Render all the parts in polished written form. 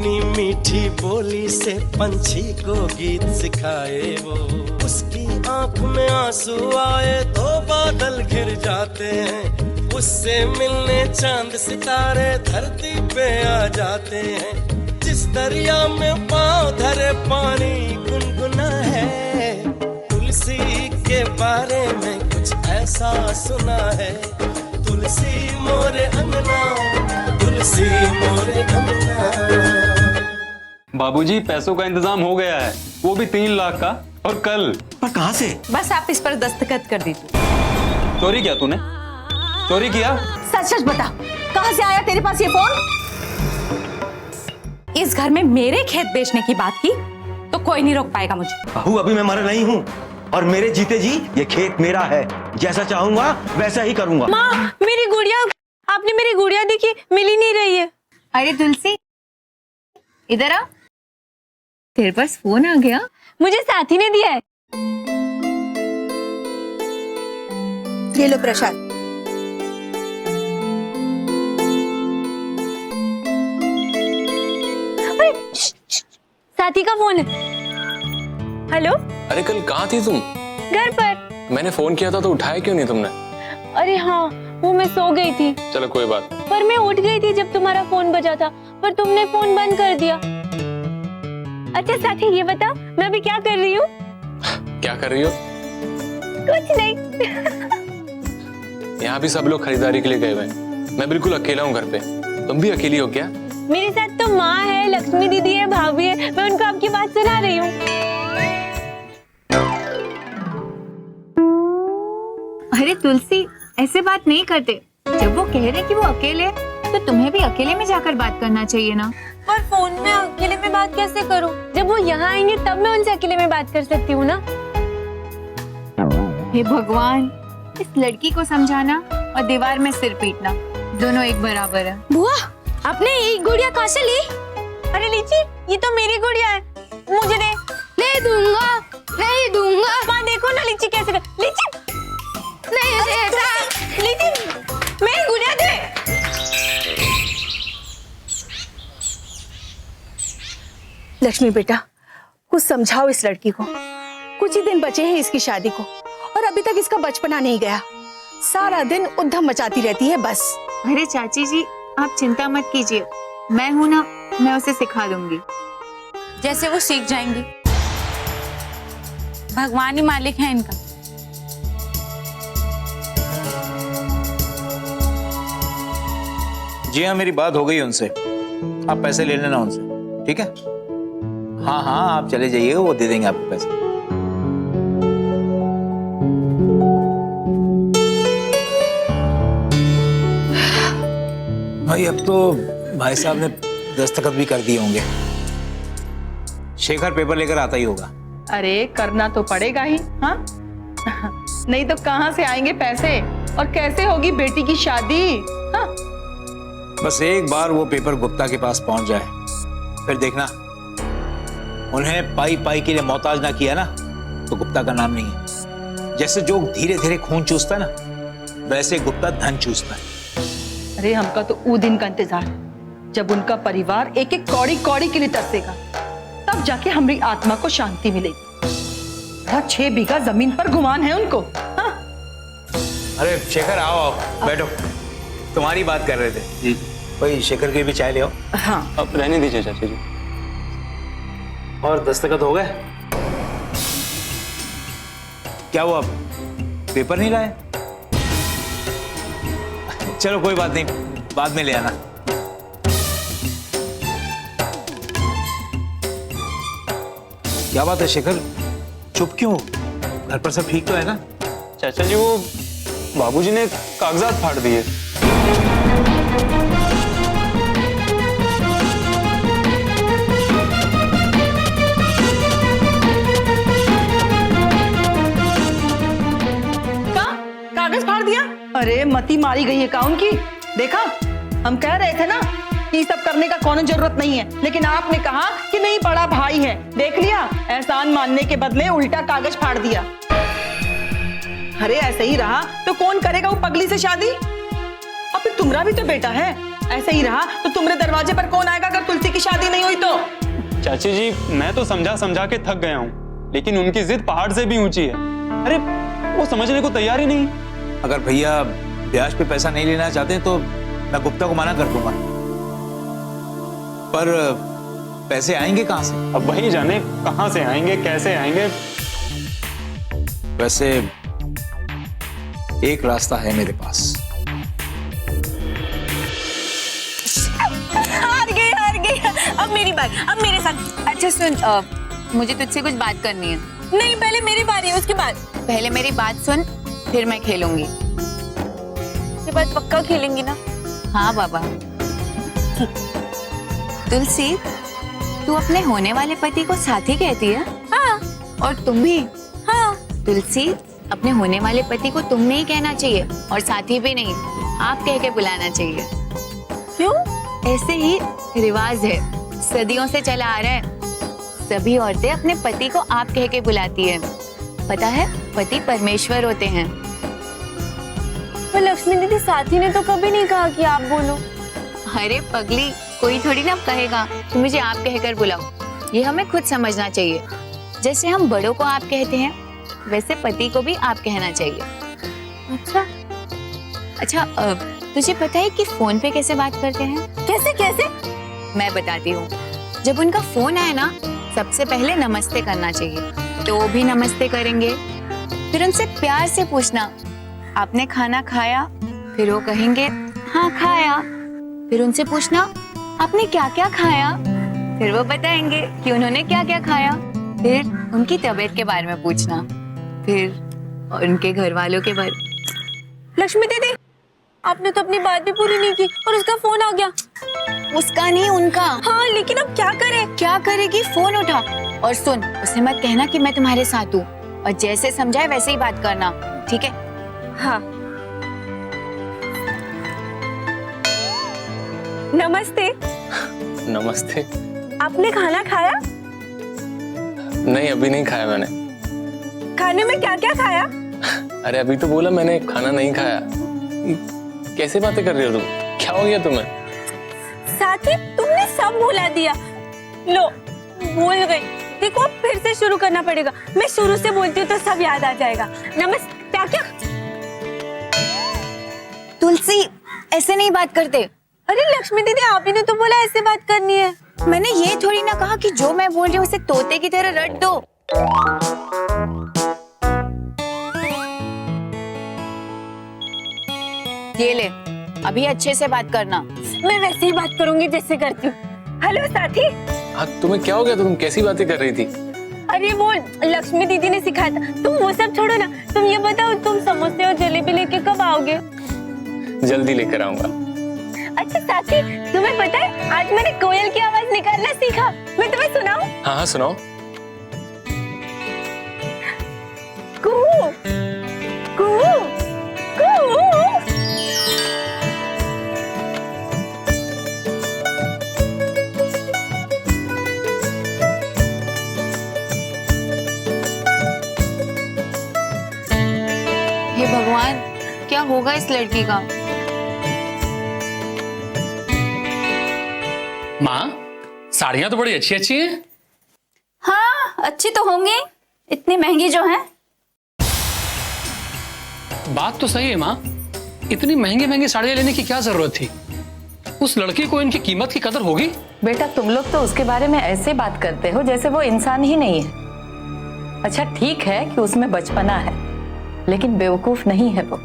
अपनी मीठी बोली से पंछी को गीत सिखाए वो, उसकी आंख में आंसू आए तो बादल घिर जाते हैं, उससे मिलने चांद सितारे धरती पे आ जाते हैं। जिस दरिया में पाँव धरे पानी गुनगुना है, तुलसी के बारे में कुछ ऐसा सुना है। तुलसी मोरे अंगना, तुलसी मोरे अंगना। बाबूजी पैसों का इंतजाम हो गया है, वो भी 3 लाख का, और कल। पर कहाँ से? बस आप इस पर दस्तखत कर दीजिए। चोरी किया तूने? चोरी किया? सच सच बता, कहाँ से आया तेरे पास ये फोन? इस घर में मेरे खेत बेचने की बात की तो कोई नहीं रोक पाएगा मुझे। बहू अभी मैं मर नहीं हूँ, और मेरे जीते जी ये खेत मेरा है, जैसा चाहूंगा वैसा ही करूंगा। माँ, मेरी गुड़िया, आपने मेरी गुड़िया देखी, मिल ही नहीं रही है। अरे तुलसी, इधर आ, तेरे पास फोन आ गया। मुझे साथी ने दिया है। ये लो प्रसाद। साथी का फोन है। हेलो। अरे कल कहाँ थी तुम? घर पर। मैंने फोन किया था तो उठाया क्यों नहीं तुमने? अरे हाँ, वो मैं सो गई थी। चलो कोई बात। पर मैं उठ गई थी जब तुम्हारा फोन बजा था, पर तुमने फोन बंद कर दिया। अच्छा साथी ये बता, मैं अभी क्या कर रही हूँ? क्या कर रही हो? कुछ नहीं। यहाँ भी सब लोग खरीदारी के लिए गए हुए हैं, मैं बिल्कुल अकेला हूँ घर पे। तुम भी अकेली हो क्या? मेरे साथ तो माँ है, लक्ष्मी दीदी है, भाभी है, मैं उनको आपकी बात सुना रही हूँ। अरे तुलसी, ऐसे बात नहीं करते। जब वो कह रहे कि वो अकेले है, तो तुम्हें भी अकेले में जाकर बात करना चाहिए ना। पर फोन में अकेले में बात कैसे करूं? जब वो यहाँ आएंगे तब मैं उनसे अकेले में बात कर सकती हूँ ना। हे भगवान, इस लड़की को समझाना और दीवार में सिर पीटना दोनों एक बराबर है। बुआ, आपने ये गुड़िया कहाँ से ली? अरे लीची, ये तो मेरी गुड़िया है, मुझे दे। नहीं दूंगा, नहीं दूंगा। माँ देखो ना लीची कैसे कर... लीची नहीं देता। लीची, मेरी गुड़िया दे। लक्ष्मी बेटा, कुछ समझाओ इस लड़की को। कुछ ही दिन बचे हैं इसकी शादी को, और अभी तक इसका बचपना नहीं गया। सारा दिन उद्यम मचाती रहती है बस। अरे चाची जी, आप चिंता मत कीजिए, मैं हूं ना, मैं उसे सिखा दूंगी। जैसे वो सीख जाएंगी, भगवान ही मालिक है इनका। जी हाँ, मेरी बात हो गई उनसे, आप पैसे ले लेना उनसे, ठीक है? हाँ हाँ, आप चले जाइएगा, वो दे देंगे आपको पैसे। भाई अब तो भाई साहब ने दस्तखत भी कर दिए होंगे। शेखर पेपर लेकर आता ही होगा। अरे करना तो पड़ेगा ही, हाँ? नहीं तो कहाँ से आएंगे पैसे, और कैसे होगी बेटी की शादी? हाँ? बस एक बार वो पेपर गुप्ता के पास पहुंच जाए, फिर देखना, उन्हें पाई पाई के लिए मोहताज ना किया ना तो गुप्ता का नाम नहीं है। जैसे जो धीरे धीरे खून चूसता है ना, वैसे गुप्ता धन चूसता है। अरे हमका तो वो दिन का इंतजार है जब उनका परिवार एक एक कौड़ी कौड़ी के लिए तरसेगा, तब जाके हमारी आत्मा को शांति मिलेगी। 6 बीघा जमीन पर गुमान है उनको। हाँ? अरे शेखर आओ आओ, बैठो, तुम्हारी बात कर रहे थे जी। भाई शेखर के भी चाय ले आओ। हाँ अब रहने दीजिए चाचा जी। और दस्तखत हो गए? क्या हुआ, पेपर नहीं लाए? चलो कोई बात नहीं, बाद में ले आना। क्या बात है शेखर, चुप क्यों? घर पर सब ठीक तो है ना? चाचा जी, वो बाबूजी ने कागजात फाड़ दिए। कागज फाड़ दिया? अरे मती मारी गई है का उनकी? देखा, हम कह रहे थे ना कि सब करने का कौन जरूरत नहीं है, लेकिन आपने कहा कि नहीं बड़ा भाई है। देख लिया, एहसान मानने के बदले उल्टा कागज फाड़ दिया। अरे ऐसे ही रहा तो कौन करेगा वो पगली से शादी? और फिर तुम्हारा भी तो बेटा है, ऐसे ही रहा तो तुम्हारे दरवाजे पर कौन आएगा अगर तुलसी की की शादी नहीं हुई तो? चाची जी, मैं तो समझा समझा के थक गया हूँ, लेकिन उनकी जिद पहाड़ से भी ऊंची है। अरे वो समझने को तैयार ही नहीं। अगर भैया ब्याज पे पैसा नहीं लेना चाहते तो मैं गुप्ता को मना कर दूंगा, पर पैसे आएंगे कहां से? अब वही जाने कहां से आएंगे, कैसे आएंगे। वैसे एक रास्ता है मेरे पास। हार गई। अब मेरी बात, अब मेरे साथ। अच्छा सुन, मुझे तुझसे कुछ बात करनी है। नहीं, पहले मेरी बारी है, उसके बाद। पहले मेरी बात सुन, फिर मैं खेलूंगी। उसके बाद पक्का खेलेंगी ना? हाँ बाबा। तुलसी, तू अपने होने वाले पति को साथी कहती है? हाँ। और तुम भी? हाँ। तुलसी, अपने होने वाले पति को तुम नहीं कहना चाहिए और साथी भी नहीं, आप कह के बुलाना चाहिए। क्यों? ऐसे ही रिवाज है, सदियों से चला आ रहा है। सभी औरतें अपने पति को आप कह के बुलाती है। पता है, पति परमेश्वर होते हैं। पर लक्ष्मी दीदी, साथी ने तो कभी नहीं कहा कि आप बोलो। अरे पगली, कोई थोड़ी ना कहेगा कि मुझे आप कहकर बुलाओ। ये हमें खुद समझना चाहिए। जैसे हम बड़ों को आप कहते हैं, वैसे पति को भी आप कहना चाहिए। अच्छा, तुझे पता है कि फोन पे कैसे बात करते हैं? कैसे? मैं बताती हूँ। जब उनका फोन आए ना, सबसे पहले नमस्ते करना चाहिए, तो वो भी नमस्ते करेंगे। फिर उनसे प्यार से पूछना, आपने खाना खाया? फिर वो कहेंगे हाँ खाया। फिर उनसे पूछना, आपने क्या क्या खाया? फिर वो बताएंगे कि उन्होंने क्या क्या खाया। फिर उनकी तबीयत के बारे में पूछना, फिर उनके घर वालों के बारे। लक्ष्मी दीदी, आपने तो अपनी बात भी पूरी नहीं की और उसका फोन आ गया। उसका नहीं, उनका। हाँ, लेकिन अब क्या करें? क्या करेगी? फोन उठा और सुन, उसे मत कहना कि मैं तुम्हारे साथ हूँ, और जैसे समझाए वैसे ही बात करना, ठीक है? हाँ। नमस्ते। नमस्ते। आपने खाना खाया? नहीं, अभी नहीं खाया मैंने। खाने में क्या क्या खाया? अरे अभी तो बोला मैंने खाना नहीं खाया। कैसे बातें कर रही हो तुम? क्या हो गया तुम्हें? साथी, तुमने सब भुला दिया। लो, भूल गई। देखो, अब फिर से शुरू करना पड़ेगा। मैं शुरू से बोलती हूँ तो सब याद आ जाएगा। नमस्ते। क्या? तुलसी, ऐसे नहीं बात करते। अरे लक्ष्मी दीदी, आप ही ने तो बोला ऐसे बात करनी है। मैंने ये थोड़ी ना कहा कि जो मैं बोल रही हूँ उसे तोते की तरह रट दो। ये ले, अभी अच्छे से बात करना। मैं वैसे ही बात करूंगी जैसे करती हूँ। हेलो साथी। हाँ, तुम्हें क्या हो गया? तुम कैसी बातें कर रही थी? अरे वो लक्ष्मी दीदी ने सिखाया था। तुम वो सब छोड़ो ना, तुम ये बताओ, तुम समोसे और जलेबी लेके कब आओगे? जल्दी लेकर आऊंगा। अच्छा साथी, तुम्हें पता है, आज मैंने कोयल की आवाज निकालना सीखा। मैं तुम्हें सुनाऊं? हाँ, सुनाओ। कू कू कू। हे भगवान, क्या होगा इस लड़की का? माँ, साड़ियाँ तो बड़ी अच्छी अच्छी हैं। हाँ, अच्छी तो होंगी, इतनी महंगी जो है। बात तो सही है माँ, इतनी महंगी महंगी साड़ियाँ लेने की क्या जरूरत थी? उस लड़की को इनकी कीमत की कदर होगी? बेटा, तुम लोग तो उसके बारे में ऐसे बात करते हो जैसे वो इंसान ही नहीं है। अच्छा ठीक है कि उसमें बचपना है, लेकिन बेवकूफ नहीं है वो।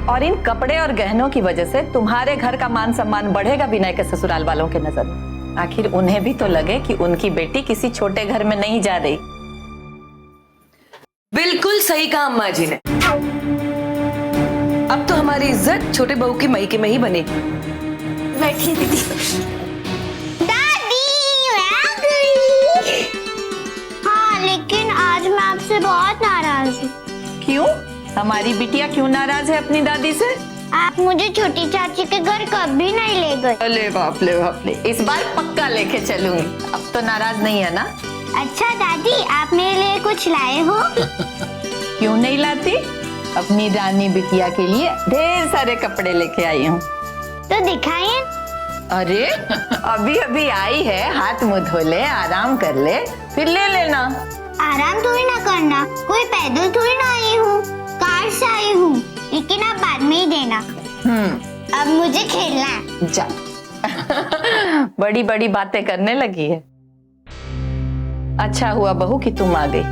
और इन कपड़े और गहनों की वजह से तुम्हारे घर का मान सम्मान बढ़ेगा विनय के ससुराल वालों के नजर में। आखिर उन्हें भी तो लगे कि उनकी बेटी किसी छोटे घर में नहीं जा रही। बिल्कुल सही कहा अम्मा जी ने। अब तो हमारी इज्जत छोटे बहू की मई के में ही बनेगी। बैठिए दीदी। दादी, मैं आ गई। हाँ, लेकिन आज मैं आपसे बहुत नाराज हूँ। क्यों? हमारी बिटिया क्यों नाराज है अपनी दादी से? आप मुझे छोटी चाची के घर कभी नहीं ले गए। अरे बाप रे बाप रे, इस बार पक्का लेके चलूंगी। अब तो नाराज नहीं है ना? अच्छा दादी, आप मेरे लिए कुछ लाए हो? क्यों नहीं लाती? अपनी रानी बिटिया के लिए ढेर सारे कपड़े लेके आई हूँ। तो दिखाइए। अरे अभी अभी आई है, हाथ मुंह धो ले, आराम कर ले, फिर ले लेना। आराम थोड़ी ना करना, कोई पैदल थोड़ी ना आई हूँ, कार से आई हूँ, लेकिन आप बाद में ही देना। अब मुझे खेलना है। जा बड़ी बड़ी बातें करने लगी है। अच्छा हुआ बहू कि तुम आ गई।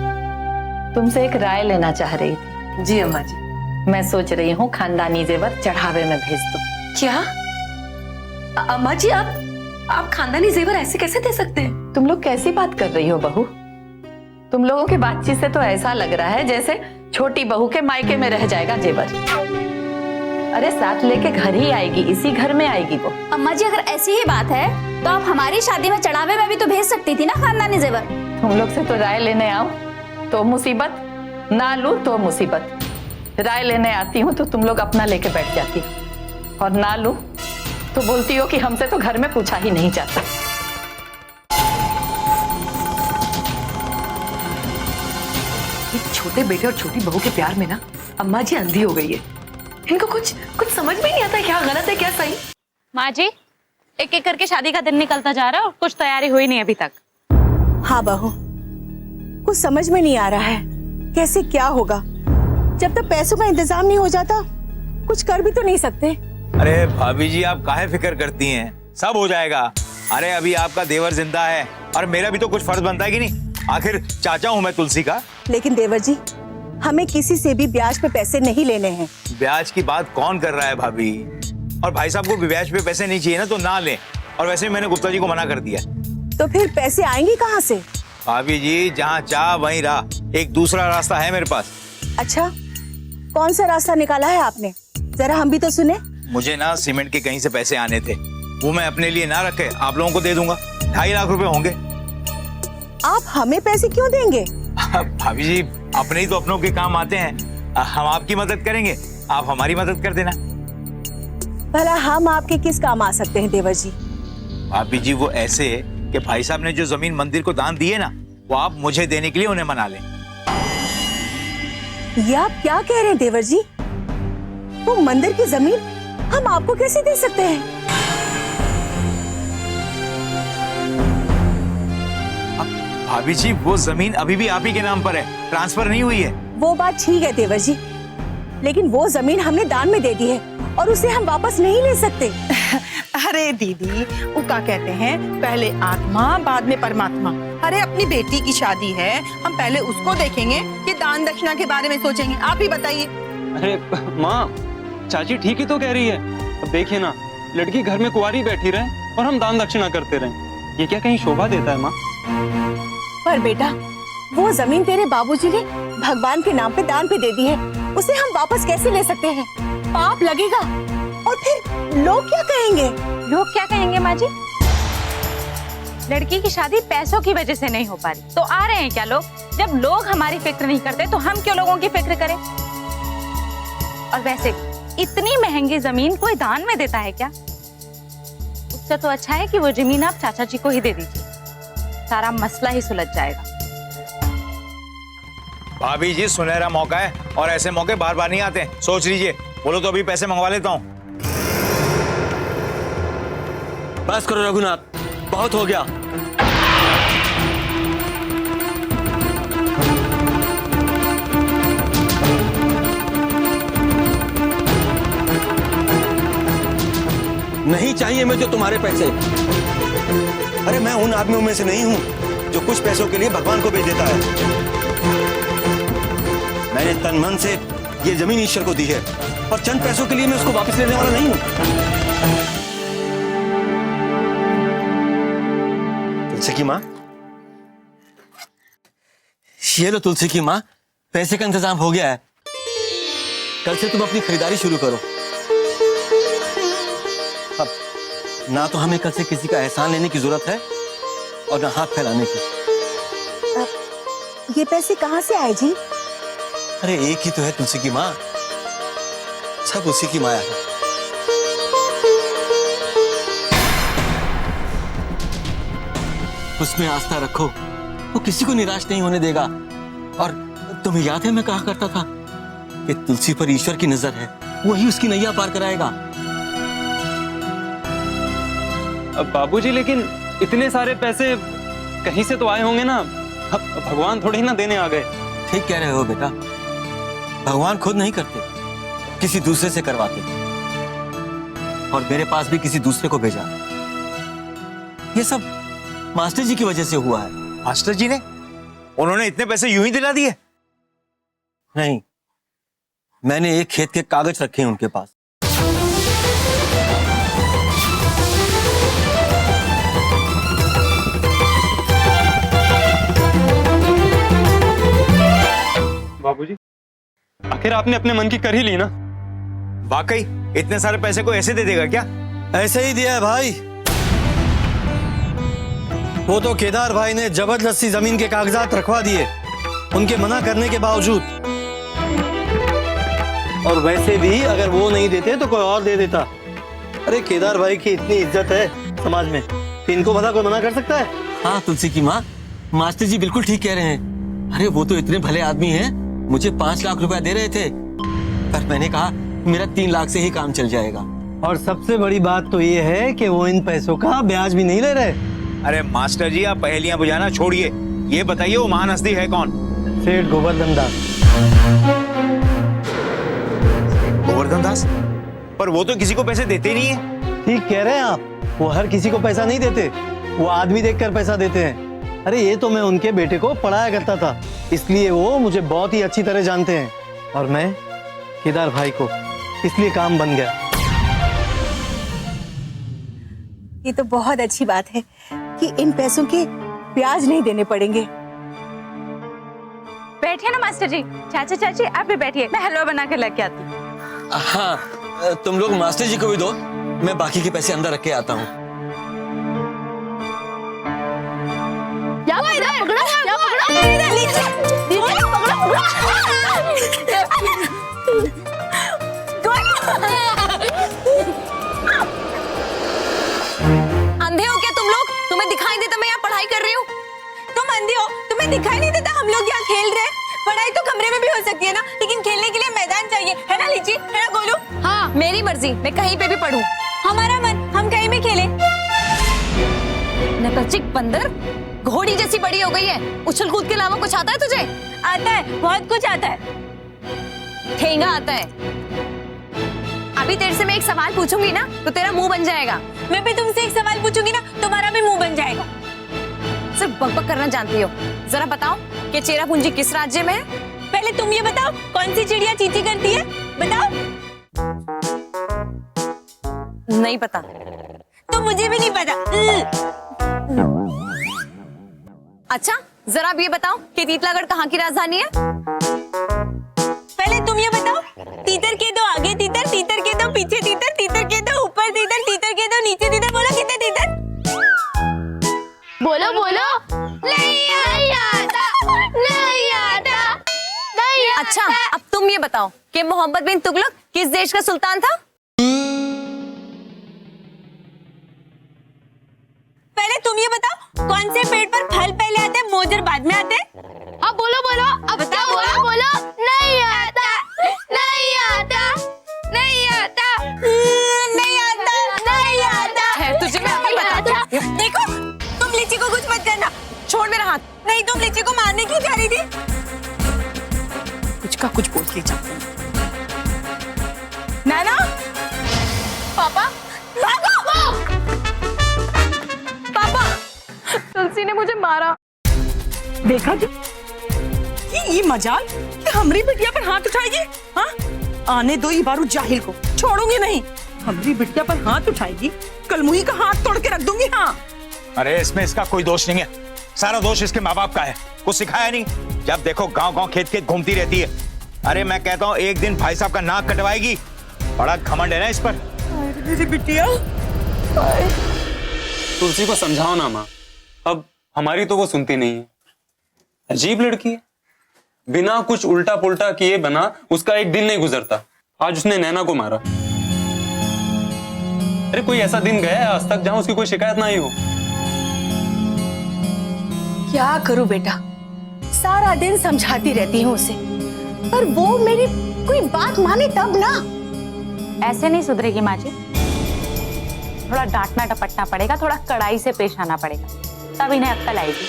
तुमसे एक राय लेना चाह रही थी। जी अम्मा जी। मैं सोच रही हूँ खानदानी जेवर चढ़ावे में भेज दूं। क्या अम्मा जी, आप खानदानी जेवर ऐसे कैसे दे सकते हैं? तुम लोग कैसी बात कर रही हो बहू? तुम लोगों की बातचीत से तो ऐसा लग रहा है जैसे छोटी बहू के मायके में रह जाएगा जेवर। अरे साथ लेके घर ही आएगी, इसी घर में आएगी वो। अम्मा जी, अगर ऐसी ही बात है तो आप हमारी शादी में चढ़ावे में भी तो भेज सकती थी ना खानदानी जेवर। तुम लोग से तो राय लेने आओ तो मुसीबत, ना लूं तो मुसीबत। राय लेने आती हूँ तो तुम लोग अपना लेके बैठ जाती हो, और ना लूं तो बोलती हो कि हमसे तो घर में पूछा ही नहीं जाता। इस छोटे बेटे और छोटी बहू के प्यार में ना अम्मा जी अंधी हो गई है। इनको कुछ समझ में नहीं आता क्या गलत है क्या सही। माँ जी, एक एक करके शादी का दिन निकलता जा रहा है और कुछ तैयारी हुई नहीं अभी तक। हाँ बहू, कुछ समझ में नहीं आ रहा है कैसे क्या होगा। जब तक पैसों का इंतजाम नहीं हो जाता कुछ कर भी तो नहीं सकते। अरे भाभी जी, आप काहे फिक्र करती हैं, सब हो जाएगा। अरे अभी आपका देवर जिंदा है और मेरा भी तो कुछ फर्ज बनता है कि नहीं, आखिर चाचा हूँ मैं तुलसी का। लेकिन देवर जी, हमें किसी से भी ब्याज पे पैसे नहीं लेने हैं। ब्याज की बात कौन कर रहा है भाभी? और भाई साहब को भी ब्याज पे पैसे नहीं चाहिए ना तो ना लें, और वैसे भी मैंने गुप्ता जी को मना कर दिया। तो फिर पैसे आएंगे कहाँ से? भाभी जी, जहाँ चाह वहीं राह, एक दूसरा रास्ता है मेरे पास। अच्छा, कौन सा रास्ता निकाला है आपने, जरा हम भी तो सुने। मुझे ना सीमेंट के कहीं से पैसे आने थे, वो मैं अपने लिए ना रखे आप लोगों को दे दूंगा। 2.5 लाख रुपए होंगे। आप हमें पैसे क्यों देंगे? भाभी जी, अपने ही तो अपनों के काम आते हैं। हम आपकी मदद करेंगे, आप हमारी मदद कर देना। भला हम आपके किस काम आ सकते हैं देवर जी? भाभी जी, वो ऐसे कि भाई साहब ने जो जमीन मंदिर को दान दी है ना, वो आप मुझे देने के लिए उन्हें मना लें। ये आप क्या कह रहे हैं देवर जी? वो मंदिर की जमीन हम आपको कैसे दे सकते हैं? भाभी जी, वो जमीन अभी भी आप ही के नाम पर है, ट्रांसफर नहीं हुई है। वो बात ठीक है देवर जी, लेकिन वो जमीन हमने दान में दे दी है और उसे हम वापस नहीं ले सकते। अरे दीदी, वो क्या कहते हैं, पहले आत्मा बाद में परमात्मा। अरे अपनी बेटी की शादी है, हम पहले उसको देखेंगे कि दान दक्षिणा के बारे में सोचेंगे। आप ही बताइए। अरे माँ, चाची ठीक ही तो कह रही है। अब देखिए ना, लड़की घर में कुंवारी बैठी रहे और हम दान दक्षिणा करते रहे, ये क्या कहीं शोभा देता है माँ? पर बेटा, वो जमीन तेरे बाबूजी ने भगवान के नाम पे दान पे दे दी है, उसे हम वापस कैसे ले सकते हैं? पाप लगेगा और फिर लोग क्या कहेंगे? लोग क्या कहेंगे माँ जी? लड़की की शादी पैसों की वजह से नहीं हो पा रही तो आ रहे हैं क्या लोग? जब लोग हमारी फिक्र नहीं करते तो हम क्यों लोगों की फिक्र करें? और वैसे इतनी महंगी जमीन कोई दान में देता है क्या? उससे तो अच्छा है कि वो जमीन आप चाचा जी को ही दे दीजिए, सारा मसला ही सुलझ जाएगा। भाभी जी, सुनहरा मौका है और ऐसे मौके बार बार नहीं आते, सोच लीजिए। बोलो तो अभी पैसे मंगवा लेता हूँ। बस करो रघुनाथ, बहुत हो गया। नहीं चाहिए मुझे तुम्हारे पैसे। अरे मैं उन आदमियों में से नहीं हूं जो कुछ पैसों के लिए भगवान को बेच देता है। मैंने तन मन से ये जमीन ईश्वर को दी है और चंद पैसों के लिए मैं उसको वापस लेने वाला नहीं हूं। तुलसी की माँ, ये लो तुलसी की माँ, पैसे का इंतजाम हो गया है। कल से तुम अपनी खरीदारी शुरू करो। अब ना तो हमें कल से किसी का एहसान लेने की जरूरत है और ना हाथ फैलाने की। ये पैसे कहाँ से आए जी? अरे एक ही तो है तुलसी की माँ, सब उसी की माया है। उसमें आस्था रखो, वो किसी को निराश नहीं होने देगा। और तुम्हें याद है मैं कहा करता था कि तुलसी पर ईश्वर की नजर है, वही उसकी नैया पार कराएगा। अब बाबूजी, लेकिन इतने सारे पैसे कहीं से तो आए होंगे ना, अब भगवान थोड़ी ना देने आ गए। ठीक कह रहे हो बेटा, भगवान खुद नहीं करते, किसी दूसरे से करवाते, और मेरे पास भी किसी दूसरे को भेजा। ये सब मास्टर जी की वजह से हुआ है। मास्टर जी ने? उन्होंने इतने पैसे यूं ही दिला दिए? नहीं, मैंने एक खेत के कागज रखे हैं उनके पास। बाबूजी, आखिर आपने अपने मन की कर ही ली ना? वाकई इतने सारे पैसे को ऐसे दे देगा क्या? ऐसे ही दिया है भाई। वो तो केदार भाई ने जबरदस्ती जमीन के कागजात रखवा दिए, उनके मना करने के बावजूद। और वैसे भी अगर वो नहीं देते तो कोई और दे देता। अरे केदार भाई की इतनी इज्जत है समाज में, कि इनको भला कोई मना कर सकता है? हाँ तुलसी की माँ, मास्टर जी बिल्कुल ठीक कह रहे हैं। अरे वो तो इतने भले आदमी हैं, मुझे 5 लाख रुपया दे रहे थे, पर मैंने कहा मेरा 3 लाख से ही काम चल जाएगा। और सबसे बड़ी बात तो ये है कि वो इन पैसों का ब्याज भी नहीं ले रहे। अरे मास्टर जी, आप पहेलियां बुझाना छोड़िए, ये बताइए वो महान हस्ती है कौन? सेठ गोवर्धन दास। गोवर्धन दास? पर वो तो किसी को पैसे देते नहीं है। ठीक कह रहे हैं आप, वो हर किसी को पैसा नहीं देते, वो आदमी देखकर पैसा देते हैं। अरे ये तो मैं उनके बेटे को पढ़ाया करता था, इसलिए वो मुझे बहुत ही अच्छी तरह जानते हैं, और मैं केदार भाई को, इसलिए काम बन गया। ये तो बहुत अच्छी बात है कि इन पैसों के ब्याज नहीं देने पड़ेंगे। बैठिए ना मास्टर जी। चाचा चाची आप भी बैठिए, मैं हलवा बना के लेके आती हूँ। हाँ, तुम लोग मास्टर जी को भी दो, मैं बाकी के पैसे अंदर रख के आता हूँ। अंधे हो क्या तुम लोग? तुम्हें दिखाई देता मैं यहाँ पढ़ाई कर रही हूँ? तुम अंधे हो, तुम्हें दिखाई नहीं देता हम लोग यहाँ खेल रहे हैं? पढ़ाई तो कमरे में भी हो सकती है ना, लेकिन खेलने के लिए मैदान चाहिए, है ना लीची, है ना गोलू? हाँ, मेरी मर्जी, मैं कहीं पे भी पढ़ूं। हमारा मन, हम कहीं भी खेलें। नकलचिक बंदर, घोड़ी जैसी बड़ी हो गई है, उछल कूद के अलावा कुछ आता है तुझे? आता है, बहुत कुछ आता है। ठेंगा आता है। अभी तेरे से मैं एक सवाल पूछूंगी ना तो तेरा मुंह बन जाएगा। मैं भी तुमसे एक सवाल पूछूंगी ना, तुम्हारा भी मुंह बन जाएगा। सिर्फ बकबक करना जानती हो। जरा बताओ कि चेरापूंजी किस राज्य में है? पहले तुम ये बताओ, कौन सी चिड़िया चींची करती है? बताओ। नहीं पता। तो मुझे भी नहीं पता। अच्छा, जरा अब ये बताओ कि तीतलागढ़ कहाँ की राजधानी है? पहले तुम ये बताओ। तीतर के दो आगे तीतर, तीतर के दो पीछे तीतर, तीतर के दो ऊपर तीतर, तीतर के दो नीचे तीतर। बोलो कितने तीतर? बोलो बोलो। नहीं आता, नहीं आता, नहीं आता। अच्छा, अब तुम ये बताओ कि मोहम्मद बिन तुगलक किस देश का सुल्तान था? पहले तुम ये बताओ, कौन से पेड़ पर फल पहले आते हैं, मोजर बाद में आते हैं? अब बोलो बोलो, अब बताओ बोलो बोलो। नहीं आता, नहीं आता, नहीं आता, नहीं आता, नहीं आता। है तुझे मैं अभी बताती हूँ। देखो, तुम लीची को कुछ मत करना। छोड़ मेरा हाथ। नहीं, तुम लीची को मारने क्यों जा रही थी? कुछ का कुछ बोल के जाते हैं। नैना, पापा, भागो। पापा, तुलसी ने मुझे मारा। देखा जी, ये मजाल कि हमारी बिटिया पर हाथ उठाएगी। हाँ, आने दो ये बारू जाहिल को, छोड़ूंगी नहीं। हमारी बिटिया पर हाथ उठाएगी, कलमुही का हाथ तोड़ के रख दूंगी। हाँ। अरे इसमें इसका कोई दोष नहीं है, सारा दोष इसके माँ बाप का है। कुछ सिखाया नहीं, जब देखो गांव गांव खेत खेत घूमती रहती है। अरे मैं कहता हूँ एक दिन भाई साहब का नाक कटवाएगी, बड़ा घमंड है ना इस पर। मेरी बिटिया। तुलसी को समझाओ ना माँ, अब हमारी तो वो सुनती नहीं है। अजीब लड़की है, बिना कुछ उल्टा पुल्टा किए बना उसका एक दिन नहीं गुजरता, आज उसने नैना को मारा। अरे कोई ऐसा दिन गया है आज तक जहां उसकी कोई शिकायत ना आई हो? क्या करूं बेटा, सारा दिन समझाती रहती हूँ उसे, पर वो मेरी कोई बात माने तब ना। ऐसे नहीं सुधरेगी माँ जी। थोड़ा डांटना डपटना पड़ेगा, थोड़ा कड़ाई से पेश आना पड़ेगा, तब इन्हें अक्ल आएगी।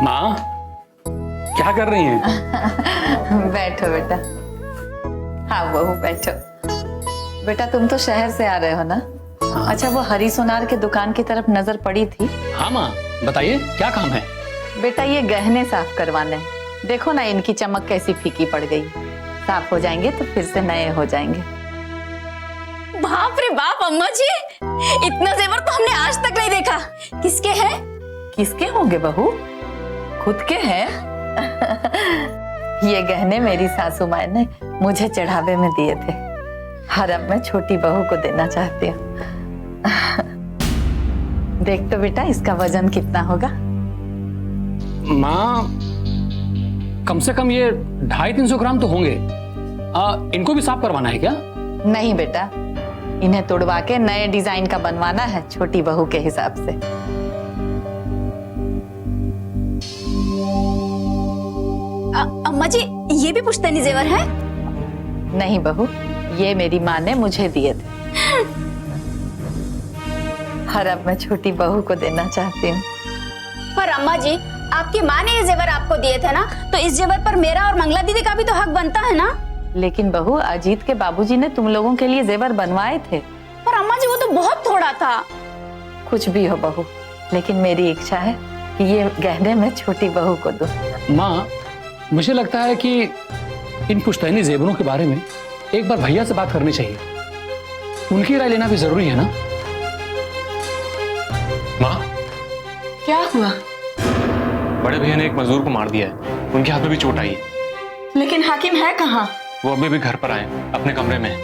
माँ क्या कर रही हैं? बैठो बेटा। हाँ बहू बैठो। बेटा तुम तो शहर से आ रहे हो ना? अच्छा, वो हरी सोनार के दुकान की तरफ नजर पड़ी थी। हाँ माँ बताइए क्या काम है? बेटा ये गहने साफ करवाने हैं। देखो ना इनकी चमक कैसी फीकी पड़ गई। साफ हो जाएंगे तो फिर से नए हो जाएंगे। बाप रे बाप अम्मा जी, इतना जेवर तो हमने आज तक नहीं देखा। किसके हैं? किसके होंगे बहू? खुद के हैं। ये गहने मेरी सासू माँ ने मुझे चढ़ावे में दिए थे और अब मैं छोटी बहू को देना चाहती हूँ। देख तो बेटा इसका वजन कितना होगा। माँ कम से कम ये 250-300 ग्राम तो होंगे। इनको भी साफ करवाना है क्या? नहीं बेटा, इन्हें तोड़वा के नए डिजाइन का बनवाना है छोटी बहू के हिसाब से। अम्मा जी ये भी पुश्तैनी जेवर है? नहीं बहू, ये मेरी माँ ने मुझे दिए थे और अब मैं छोटी बहू को देना चाहती हूँ। पर अम्मा जी आपकी माँ ने ये जेवर आपको दिए थे ना, तो इस जेवर पर मेरा और मंगला दीदी का भी तो हक बनता है ना? लेकिन बहू अजीत के बाबूजी ने तुम लोगों के लिए जेवर बनवाए थे। पर अम्मा जी वो तो बहुत थोड़ा था। कुछ भी हो बहू, लेकिन मेरी इच्छा है कि ये गहने मैं छोटी बहू को दूं। माँ मुझे लगता है कि इन पुश्तैनी जेवरों के बारे में एक बार भैया से बात करनी चाहिए। उनकी राय लेना भी जरूरी है ना? माँ क्या हुआ? बड़े भैया ने एक मजदूर को मार दिया है। उनके हाथ में भी चोट आई है। लेकिन हाकिम है कहाँ? वो अभी भी घर पर आए अपने कमरे में।